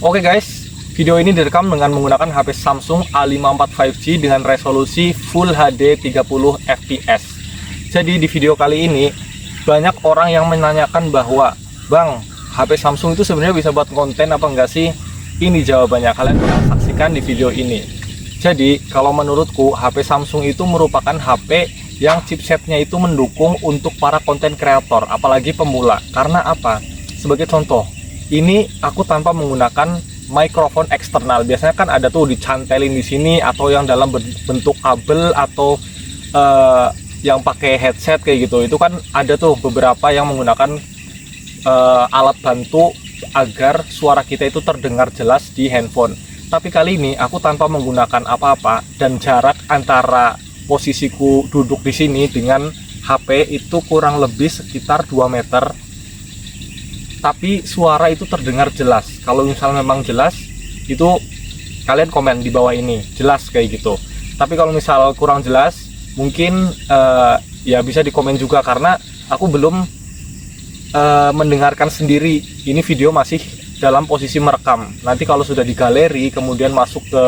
Oke guys, video ini direkam dengan menggunakan HP Samsung A54 5G dengan resolusi Full HD 30 fps. Jadi di video kali ini banyak orang yang menanyakan bahwa, Bang, HP Samsung itu sebenarnya bisa buat konten apa enggak sih? Ini jawabannya, kalian bisa saksikan di video ini. Jadi kalau menurutku HP Samsung itu merupakan HP yang chipsetnya itu mendukung untuk para konten kreator, apalagi pemula. Karena apa? Sebagai contoh, ini aku tanpa menggunakan mikrofon eksternal. Biasanya kan ada tuh dicantelin di sini, atau yang dalam bentuk kabel, atau yang pakai headset kayak gitu. Itu kan ada tuh beberapa yang menggunakan alat bantu agar suara kita itu terdengar jelas di handphone. Tapi kali ini aku tanpa menggunakan apa-apa, dan jarak antara posisiku duduk di sini dengan HP itu kurang lebih sekitar 2 meter. Tapi suara itu terdengar jelas. Kalau misalnya memang jelas, itu kalian komen di bawah ini, jelas kayak gitu. Tapi kalau misal kurang jelas, mungkin ya bisa dikomen juga, karena aku belum mendengarkan sendiri. Ini video masih dalam posisi merekam. Nanti kalau sudah di galeri, kemudian masuk ke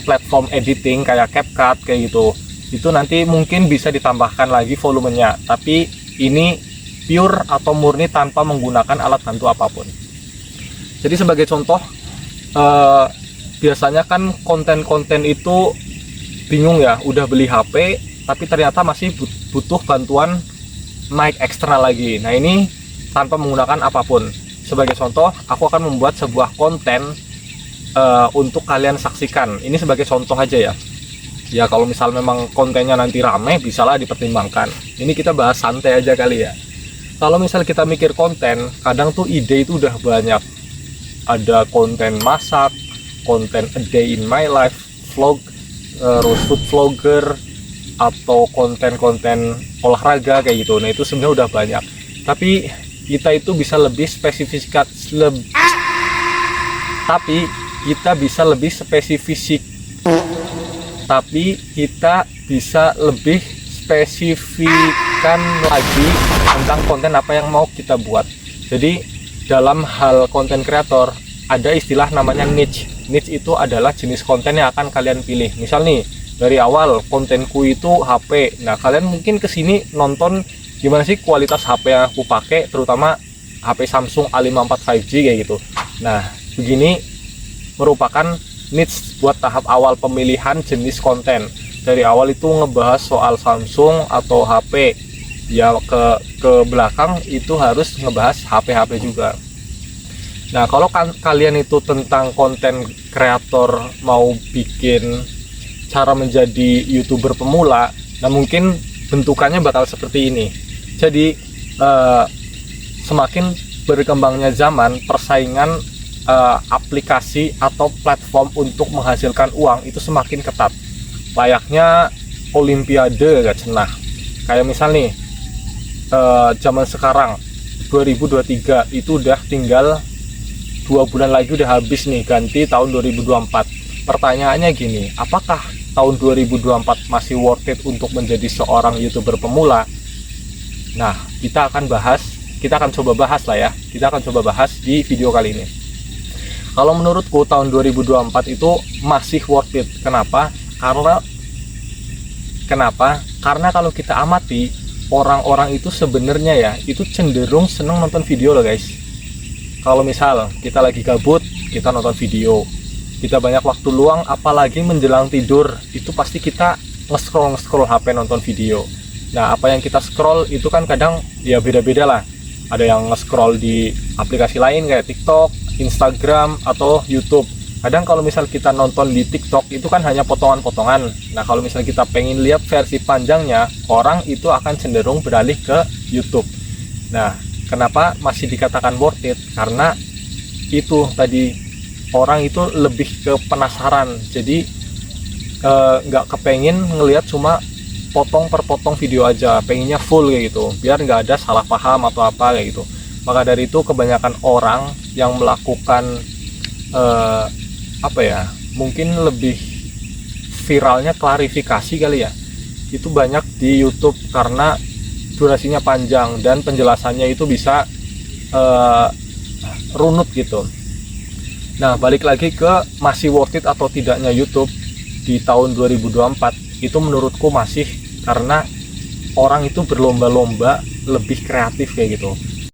platform editing kayak CapCut kayak gitu, itu nanti mungkin bisa ditambahkan lagi volumenya. Tapi ini pure atau murni tanpa menggunakan alat bantu apapun. Jadi sebagai contoh, biasanya kan konten-konten itu bingung ya, udah beli HP tapi ternyata masih butuh bantuan mic eksternal lagi. Nah, ini tanpa menggunakan apapun. Sebagai contoh, aku akan membuat sebuah konten untuk kalian saksikan. Ini sebagai contoh aja ya. Ya kalau misal memang kontennya nanti rame, bisalah dipertimbangkan. Ini kita bahas santai aja kali ya. Kalau misal kita mikir konten, kadang tuh ide itu udah banyak. Ada konten masak, konten a day in my life, vlog, food vlogger, atau konten-konten olahraga kayak gitu. Nah, itu sebenarnya udah banyak. Tapi kita itu bisa lebih spesifik. Tapi kita bisa lebih spesifikkan lagi tentang konten apa yang mau kita buat. Jadi dalam hal konten kreator ada istilah namanya niche. Niche itu adalah jenis konten yang akan kalian pilih. Misal nih, dari awal kontenku itu HP. Nah, kalian mungkin kesini nonton gimana sih kualitas HP yang aku pakai, terutama HP Samsung A54 5G kayak gitu. Nah, begini merupakan niche buat tahap awal pemilihan jenis konten. Dari awal itu ngebahas soal Samsung atau HP, ya ke belakang itu harus ngebahas HP juga. Nah, kalau kalian itu tentang konten kreator, mau bikin cara menjadi YouTuber pemula, nah mungkin bentukannya bakal seperti ini. Jadi semakin berkembangnya zaman, persaingan aplikasi atau platform untuk menghasilkan uang itu semakin ketat. Layaknya olimpiade gak cenah. Kayak misal nih, zaman sekarang 2023 itu udah tinggal 2 bulan lagi udah habis nih, ganti tahun 2024. Pertanyaannya gini, apakah tahun 2024 masih worth it untuk menjadi seorang YouTuber pemula? Nah, kita akan coba bahas lah ya. Kita akan coba bahas di video kali ini. Kalau menurutku tahun 2024 itu masih worth it. Kenapa? Karena kalau kita amati, orang-orang itu sebenarnya ya, itu cenderung seneng nonton video loh guys. Kalau misal kita lagi gabut, kita nonton video. Kita banyak waktu luang, apalagi menjelang tidur, itu pasti kita nge-scroll HP nonton video. Nah, apa yang kita scroll itu kan kadang ya beda-beda lah. Ada yang nge-scroll di aplikasi lain kayak TikTok, Instagram, atau YouTube. Kadang kalau misal kita nonton di TikTok itu kan hanya potongan-potongan. Nah, kalau misal kita pengen lihat versi panjangnya, orang itu akan cenderung beralih ke YouTube. Nah, kenapa masih dikatakan worth it? Karena itu tadi, orang itu lebih ke penasaran. Jadi nggak kepengen ngelihat cuma potong per potong video aja, pengennya full kayak gitu, biar nggak ada salah paham atau apa kayak gitu. Maka dari itu kebanyakan orang yang melakukan mungkin lebih viralnya klarifikasi kali ya, itu banyak di YouTube karena durasinya panjang dan penjelasannya itu bisa runut gitu. Nah, balik lagi ke masih worth it atau tidaknya YouTube di tahun 2024, itu menurutku masih, karena orang itu berlomba-lomba lebih kreatif kayak gitu.